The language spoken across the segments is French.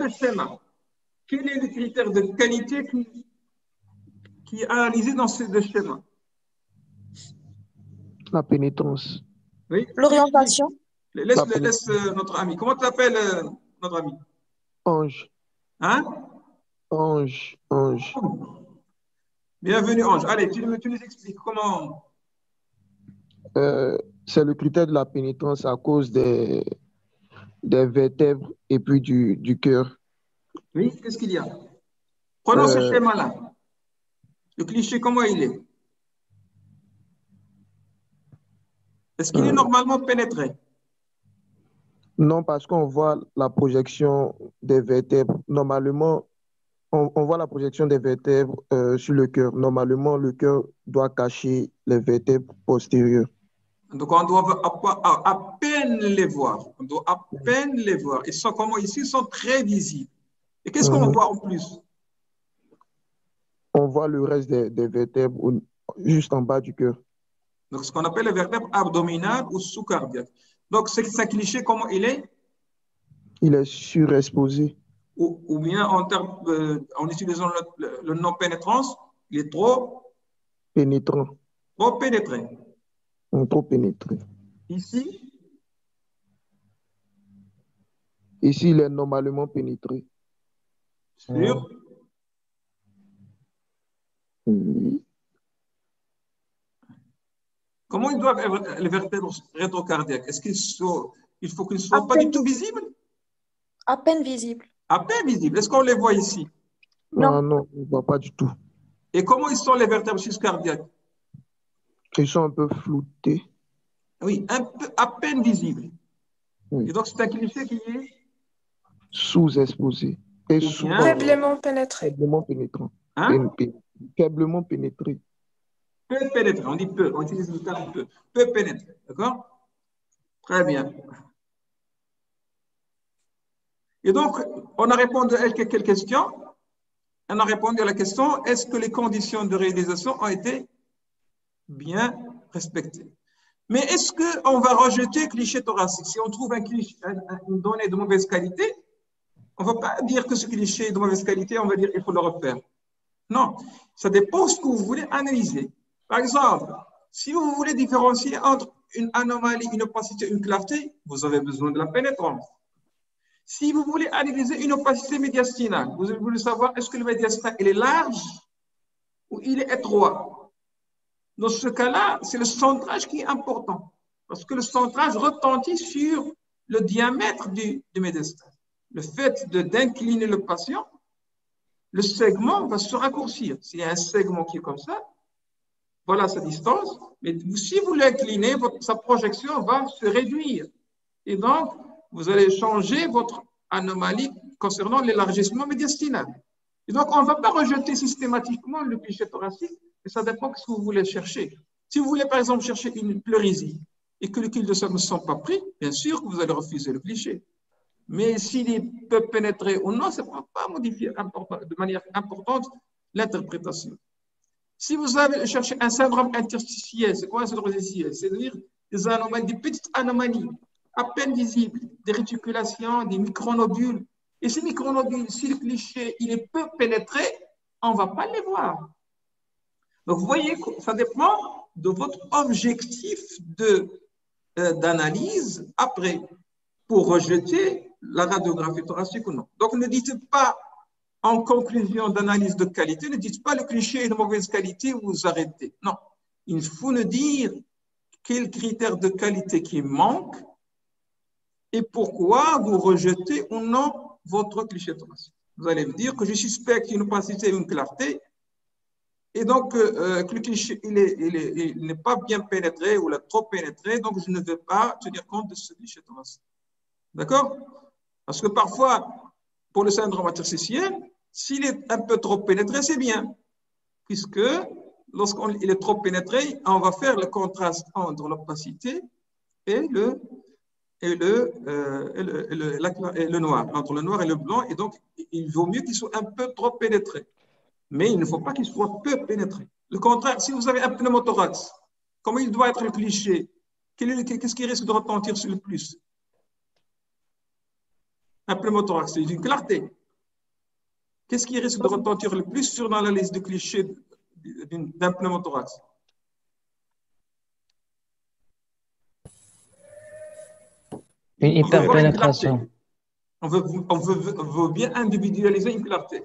deux schémas, quel est le critère de qualité qui est analysé dans ces deux schémas? La pénétrance. Oui. L'orientation. Laisse notre ami. Comment tu t'appelles, notre ami? Ange. Hein? Ange. Ange. Bienvenue, Ange. Allez, tu nous expliques comment. C'est le critère de la pénétrance à cause des vertèbres et puis du cœur. Oui, qu'est-ce qu'il y a? Prenons ce schéma-là. Le cliché, comment il est? Est-ce qu'il est normalement pénétré? Non, parce qu'on voit la projection des vertèbres. Normalement, on voit la projection des vertèbres sur le cœur. Normalement, le cœur doit cacher les vertèbres postérieures. Donc, on doit à peine les voir. On doit à peine les voir. Ils sont comment ici? Ils sont très visibles. Et qu'est-ce qu'on voit en plus? On voit le reste des vertèbres juste en bas du cœur. Donc, ce qu'on appelle les vertèbres abdominales ou sous-cardiaques. Donc, ce cliché, comment il est? Il est surexposé. Ou bien en utilisant le nom pénétrance, il est trop pénétrant. Trop pénétré. Trop pénétré. Ici? Ici, il est normalement pénétré. Sûr? Oui. Comment ils doivent être les vertèbres rétrocardiaques? Est-ce il faut qu'ils ne soient pas du tout visibles? À peine visibles. À peine visibles. Est-ce qu'on les voit ici? Non, non, on ne voit pas du tout. Et comment ils sont les vertèbres suscardiaques? Ils sont un peu floutés. Oui, un peu, à peine visibles. Oui. Et donc, c'est un cliché qui est sous-exposé. Et faiblement pénétré. Faiblement pénétrant. Hein? Faiblement pénétré. Peu pénétré, on dit peu, on utilise le terme peu. Peu pénétré, d'accord? Très bien. Et donc, on a répondu à quelques questions. On a répondu à la question, est-ce que les conditions de réalisation ont été bien respectées? Mais est-ce qu'on va rejeter cliché thoracique? Si on trouve une donnée de mauvaise qualité, on ne va pas dire que ce cliché est de mauvaise qualité, on va dire qu'il faut le refaire. Non, ça dépend de ce que vous voulez analyser. Par exemple, si vous voulez différencier entre une anomalie, une opacité, une clarté, vous avez besoin de la pénétrance. Si vous voulez analyser une opacité médiastinale, vous voulez savoir est-ce que le médiastinal il est large ou il est étroit. Dans ce cas-là, c'est le centrage qui est important. Parce que le centrage retentit sur le diamètre du médiastinal. Le fait d'incliner le patient, le segment va se raccourcir. S'il y a un segment qui est comme ça, voilà sa distance. Mais si vous l'inclinez, sa projection va se réduire. Et donc, vous allez changer votre anomalie concernant l'élargissement médiastinal. Et donc, on ne va pas rejeter systématiquement le cliché thoracique, mais ça dépend de ce que vous voulez chercher. Si vous voulez, par exemple, chercher une pleurésie et que le cul de sang ne sont pas pris, bien sûr que vous allez refuser le cliché. Mais s'il peut pénétrer ou non, ça ne va pas modifier de manière importante l'interprétation. Si vous avez cherché un syndrome interstitiel, c'est quoi un syndrome interstitiel? C'est-à-dire des anomalies, des petites anomalies à peine visibles, des réticulations, des micronodules. Et ces micronodules, si le cliché il est peu pénétré, on ne va pas les voir. Donc, vous voyez, ça dépend de votre objectif d'analyse après pour rejeter la radiographie thoracique ou non. Donc, ne dites pas en conclusion d'analyse de qualité, ne dites pas le cliché est de mauvaise qualité, vous arrêtez. Non, il faut nous dire quels critères de qualité qui manquent et pourquoi vous rejetez ou non votre cliché thoracique. Vous allez me dire que je suspecte une opacité et une clarté, et donc que le cliché il n'est pas bien pénétré ou trop pénétré, donc je ne vais pas tenir compte de ce cliché thoracique. D'accord? Parce que parfois, pour le syndrome interstitiel, s'il est un peu trop pénétré, c'est bien, puisque lorsqu'il est trop pénétré, on va faire le contraste entre l'opacité et le noir, entre le noir et le blanc, et donc il vaut mieux qu'il soit un peu trop pénétré. Mais il ne faut pas qu'il soit peu pénétré. Le contraire, si vous avez un pneumothorax, comment il doit être le cliché? Qu'est-ce qui risque de retentir sur le plus? Un pneumothorax, c'est une clarté. Qu'est-ce qui risque de retentir le plus sur l'analyse de cliché d'un pneumothorax? Une On veut voir une hyperpénétration. clarté. On veut bien individualiser une clarté.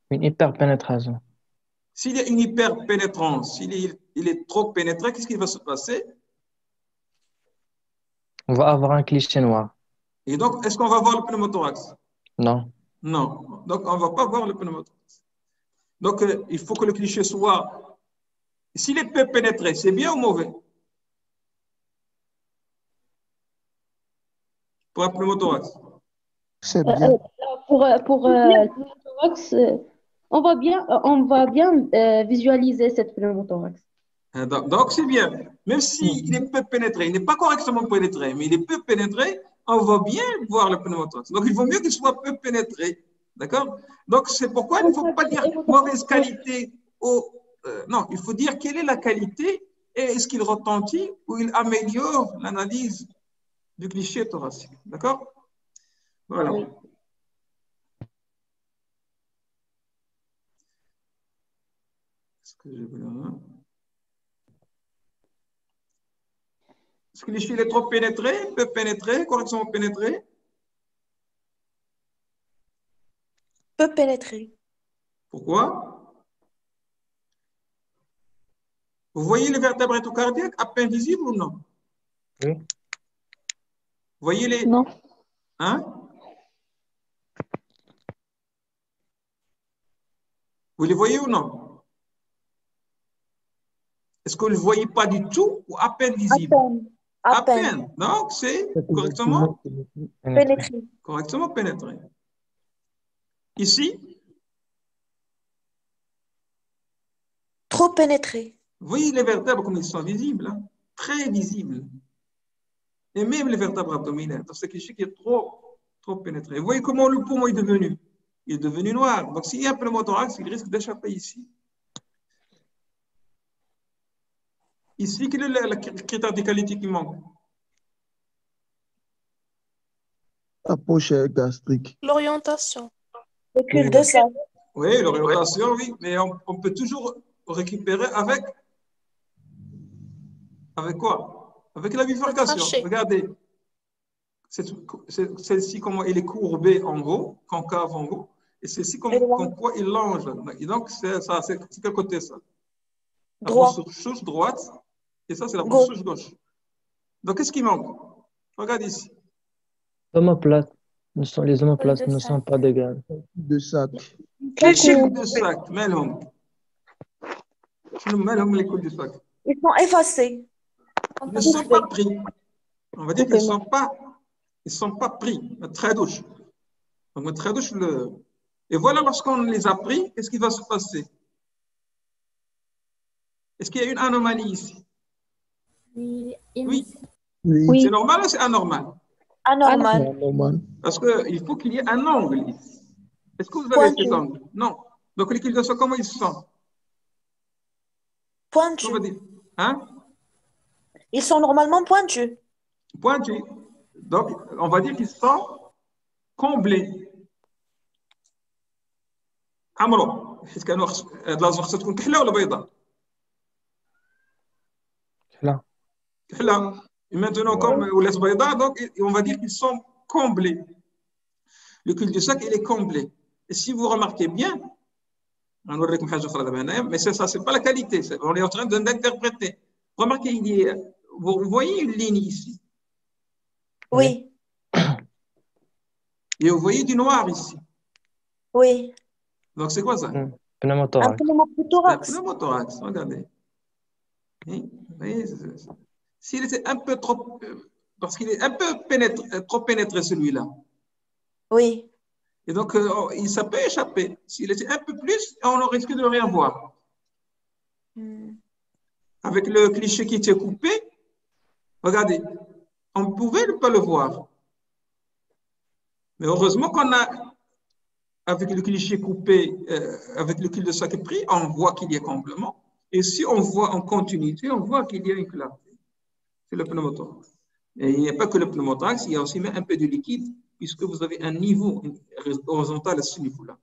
Une hyperpénétration. S'il y a une hyperpénétrance, il est trop pénétré, qu'est-ce qui va se passer? On va avoir un cliché noir. Et donc, est-ce qu'on va voir le pneumothorax? Non. Non. Donc, on ne va pas voir le pneumothorax. Donc, il faut que le cliché soit... S'il est peu pénétré, c'est bien ou mauvais? Pour un pneumothorax. C'est bien. Pour le pneumothorax, on va bien visualiser cette pneumothorax. Donc, c'est bien. Même s'il est peu pénétré, il n'est pas correctement pénétré, mais il est peu pénétré, on va bien voir le pneumothorax. Donc, il vaut mieux qu'il soit peu pénétré. D'accord? Donc, c'est pourquoi il ne faut pas dire mauvaise qualité. Non, il faut dire quelle est la qualité et est-ce qu'il retentit ou il améliore l'analyse du cliché thoracique. D'accord? Voilà. Oui. Est-ce que je veux... Est-ce que le cliché est trop pénétré, peu pénétré, correctement pénétré? Peu pénétrer. Pourquoi? Vous voyez les vertèbres cardiaques à peine visibles ou non? Oui. Vous voyez les... Non. Hein? Vous les voyez ou non? Est-ce que vous ne le voyez pas du tout ou à peine visible? À peine. Donc, c'est correctement Pénétrer. correctement pénétré. Ici, Trop pénétrer. vous voyez les vertèbres comme ils sont visibles, hein? Très visibles. Et même les vertèbres abdominales. Donc, c'est quelque chose qui est trop pénétré. Vous voyez comment le poumon est devenu? Il est devenu noir. Donc, s'il y a un pneumothorax, il risque d'échapper ici. Ici, quel est le critère de qualité qui manque? La poche gastrique. L'orientation. Le cul-de-sac. Oui, l'orientation, oui. Mais on peut toujours récupérer avec quoi? Avec la bifurcation. trachée. Regardez. Celle-ci, comment elle est courbée en haut, concave en haut. Et celle-ci, comme quoi il longe. Et donc, c'est quel côté ça? La Droit. brosse droite. Et ça, c'est la Gauche. brosse gauche. Donc, qu'est-ce qui manque? Regarde ici. Omoplates. Les omoplates Cul de ne sac. sont pas d'égal. De sac. Cliché de sac, مالهم. شنو مالهم les coups de sac? Ils sont effacés. Ils ne sont pas pris. On va dire qu'ils ne sont pas pris. Très douche. Donc, très douche, et voilà, lorsqu'on les a pris, qu'est-ce qui va se passer? Est-ce qu'il y a une anomalie ici? Oui. Oui. C'est normal ou c'est anormal? Anormal. Normal. Parce qu'il faut qu'il y ait un angle ici. Est-ce que vous avez cet angle? Non. Donc, les de ça, comment ils sont? Pointus. On va dire, hein? Ils sont normalement pointus. Pointus. Donc, on va dire qu'ils sont comblés. عمرو حيت كانوا هاد لازم خصها تكون كحله ولا بيضاء؟ Là. كحله. Et maintenant, comme ولات بيضاء, donc on va dire qu'ils sont comblés. Le cul-de-sac, il est comblé. Et si vous remarquez bien, mais ça, c'est pas la qualité. On est en train d'interpréter. Remarquez, vous voyez une ligne ici. Oui. Et vous voyez du noir ici. Oui. Donc, c'est quoi ça? Un Pneumothorax. pneumothorax. Pneumothorax, regardez. S'il était un peu trop... Parce qu'il est un peu trop pénétré, celui-là. Oui. Et donc, ça peut échapper. S'il était un peu plus, on risque de ne rien voir. Avec le cliché qui était coupé, regardez, on pouvait ne pas le voir. Mais heureusement qu'on a, avec le cliché coupé, avec le cul-de-sac pris, on voit qu'il y a complément. Et si on voit en continuité, on voit qu'il y a une clarté. C'est le pneumothorax. Et il n'y a pas que le pneumothorax, il y a aussi un peu de liquide puisque vous avez un niveau horizontal à ce niveau-là.